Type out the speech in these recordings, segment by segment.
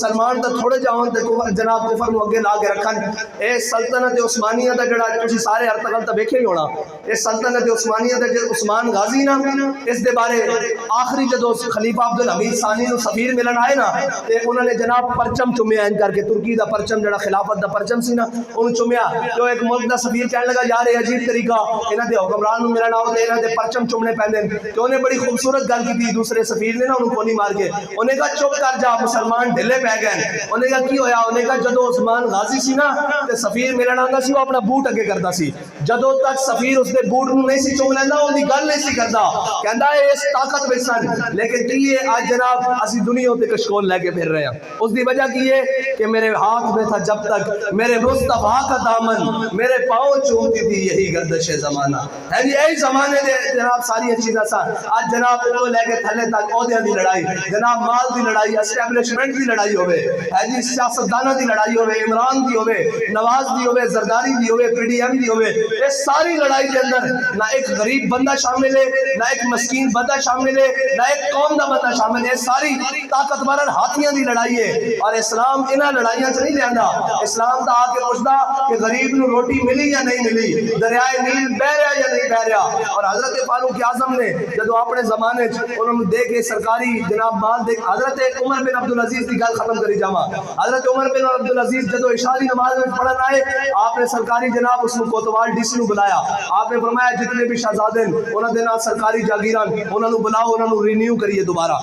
سلمان تے تھوڑے جاون تے جناب کفر نو اگے لا کے رکھن. اے سلطنت عثمانیہ دا جڑا تسی سارے ارتقل تے ویکھے ہی ہونا. اے سلطنت عثمانیہ دا جو عثمان غازی نا اس دے بارے آخری جدو خلیفہ عبدالحمید ثانی نو سفیر ملن آئے نا تے انہوں نے جناب پرچم چومیا ان کر کے ترکی دا پرچم جڑا خلافت دا پرچم سی نا انہوں چومیا. جو ایک ملک دا سفیر کہنے لگا یار یہ عجیب طریقہ انہاں دے حکمران نو ملن آؤ تے انہاں دے پرچم چومنے پیندے. تو انہیں بڑی خوبصورت گل کی دوسرے سفیر نے نا انہوں کو نہیں مار کے انہیں کہا چپ کر جا مسلمان ڈھلے پہ گئے. انہیں کہا کی ہویا؟ انہیں کہا جدو عثمان غازی سی نا تے سفیر ملن آندا سی وہ اپنا بوٹ اگے کردا سی. جدو تک سفیر اس دے بوٹ نو نہیں سی چوم لیندا اون دی گل نہیں سی کردا. کہندا اے اس طاقت وچ سن لیکن کی ہے آج جناب اسی دنیا تے کشکول لے کے پھر رہے ہیں. اس دی وجہ کی ہے کہ میرے ہاتھ میں تھا جب تک میرے مصطفیٰ کا دامن میرے پاؤں چومتی تھی یہی گردش زمانہ ہے جی. یہی زمانے دے جناب ساری چیزاں سا آج جناب تو لے کے تھلے تک عہدیاں دی لڑائی جناب مال دی لڑائی اسٹیبلشمنٹ دی لڑائی ہوے ہے جی سیاستدانوں دی لڑائی ہوے عمران دی ہوے نواز دی ہوے زرداری دی ہوے پی ڈی ایم دی ہوے یہ ساری لڑائی کے اندر نہ ایک غریب بندہ شامل ہے نہ ایک مسکین بندہ شامل ہے نہ ایک قوم دا بندہ شامل ہے. ساری طاقتور ہاتھیاں دی لڑائی ہے اور اسلام انہاں لڑائیاں چ نہیں لیندا. اسلام دا آ کے پوچھدا کہ غریب نو روٹی ملی یا نہیں ملی دریائے نیل بہ رہا یا نہیں بہ رہا. اور حضرت فاروق اعظم نے جدو اپنے زمانے انہوں نے دے کے سرکاری جناب مال دے حضرت عمر بن عبدالعزیز کی گل ختم کری جاواں. حضرت عمر بن عبدالعزیز جدو عشاء دی نماز میں پڑھن آئے آپ نے سرکاری جناب اس کو کوتوال ڈی سی نو بلایا. آپ نے فرمایا جتنے بھی شہزادے انہوں نے سرکاری جاگیران انہوں نے بلاؤ انہوں نے رینیو کریے دوبارہ.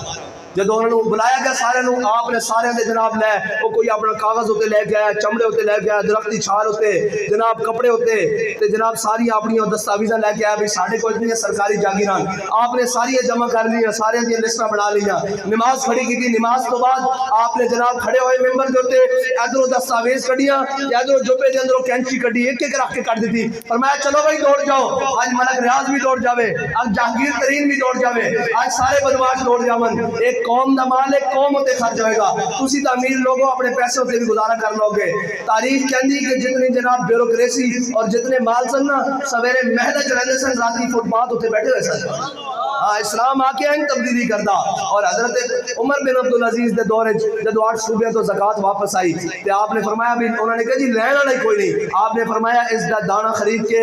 جدو انہوں نے بلایا گیا سارے نو آپ نے سارے دے جناب لے وہ کوئی اپنا کاغذ ہوتے لے گیا چمڑے ہوتے لے گیا درختی چھال ہوتے جناب کپڑے ہوتے تے جناب ساری اپنی دستاویزاں لے کے آیا بھی ساڑھے کو اتنی سرکاری جاگیران آپ نے ساری جمع کر لیا سارے دی لسٹاں بنا لیا. نماز کھڑی کی تھی. نماز تو بعد آپ نے جناب کھڑے ہوئے ممبر جو ہوتے ادھروں دستاویز کڑیاں ادھروں جوبے دے اندروں کینچی کڈی ایک ایک رکھ کے کر دیتی. فرمایا چلو بھائی دوڑ جاؤ آج ملک ریاض بھی دوڑ جاوے آج جہانگیر ترین بھی دوڑ جاوے آج سارے بدماش دوڑ جاون. ایک قوم دا مال ایک قوم ہوتے خرچ ہوئے گا. تسی تو امیر لوگوں اپنے پیسے ہوتے بھی گزارا کر لو گے. تاریخ کہندی کہ جتنی جناب بیوروکریسی اور جتنے مال سن نا سویرے مہدہ چلے سن راتی فٹ پاتھ ہوتے بیٹھے ہوئے سن. اسلام آ کے تبدیلی کردا. اور حضرت عمر بن عبدالعزیز دے دور جدو 8 صوبے تو زکات واپس آئی تے آپ نے فرمایا بھی انہوں نے کہا جی لین والا کوئی نہیں. آپ نے فرمایا اس دا دانہ خرید کے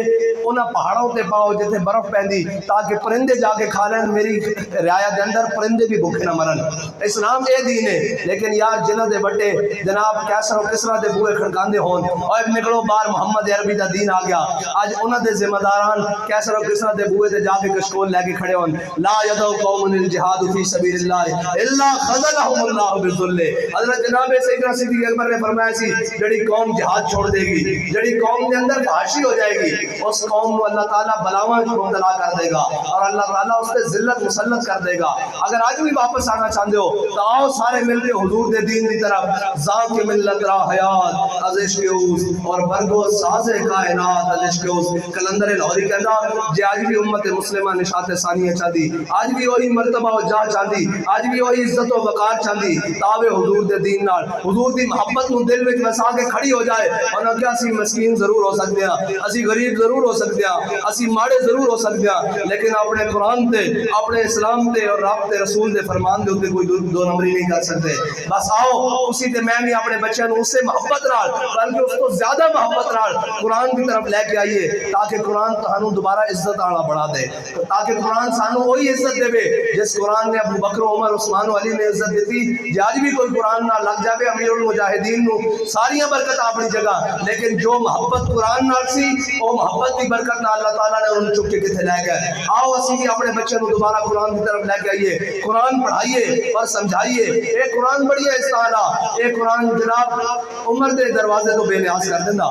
انہاں پہاڑوں تے پاؤ جتنے برف پیندی تاکہ پرندے جا کے کھا لین. میری رعایا دے اندر پرندے بھی بھوکے نہ مرن. اسلام اے دین ہے لیکن یار جنہ دے بٹے جناب کیسر و کسرا دے بوئے کھڑکاندے ہون اور نکلو باہر محمد عربی دا دین آ گیا. آج انہاں دے ذمہ داران کیسر و کسرا دے بوئے تے جا کے کشکول لے کے کھڑے ہون. لا یدعو قوم الجہاد فی سبیل اللہ الا خذلهم اللہ بالذل. حضرت جناب سیدنا صدیق اکبر نے فرمایا سی جڑی قوم جہاد چھوڑ دے گی جڑی قوم دے اندر فحاشی ہو جائے گی اس قوم کو اللہ تعالیٰ بلاواں مبتلا کر دے گا اور اللہ تعالیٰ اس پہ ذلت مسلط کر دے گا. اگر آج بھی واپس آنا چاہتے ہو تو آؤ سارے مل کے حضور دے دین دی طرف. ذات کے ملت را حیات از عشق اوس اور برگو ساز کائنات از عشق اوس. کلندر لاہوری کہنا جی آج بھی امت مسلمہ نشاط ثانیہ چاہتی آج بھی وہی مرتبہ و جا چاہتی آج بھی وہی عزت و وقار چاہتی تاوے حضور دے دین نال حضور دی محبت نو دل وچ وسا کے کھڑی ہو جائے. اور نہ کہ اسی مسکین ضرور ہو سکتے ہیں اسی غریب ضرور ہو سکتے ہیں اسی ماڑے ضرور ہو سکتے ہیں لیکن اپنے قرآن تے اپنے اسلام تے اور رب تے رسول دے فرمان دے اوتے کوئی دو نمبری نہیں کر سکتے. بس آؤ اسی تے میں بھی اپنے بچوں نو اس سے محبت نال بلکہ اس کو زیادہ محبت نال قرآن کی طرف لے کے آئیے تاکہ قرآن تہانوں دوبارہ عزت والا بنا دے. تاکہ قرآن سانو وہی عزت دے جس قرآن نے ابو بکر عمر عثمان و علی نے عزت دیتی. جی آج بھی کوئی قرآن نہ لگ جاوے امیر المجاہدین نو ساریاں برکت اپنی جگہ لیکن جو محبت قرآن نال سی وہ محبت کی برکت نال اللہ تعالیٰ نے انہوں چک کے کتے لے گئے. آؤ اسی بھی اپنے بچوں کو دوبارہ قرآن کی طرف لے کے آئیے قرآن پڑھائیے اور سمجھائیے. ایک قرآن بڑی ہے اس طرح ایک قرآن جناب عمر دے دروازے تو بے نیاز کر دینا.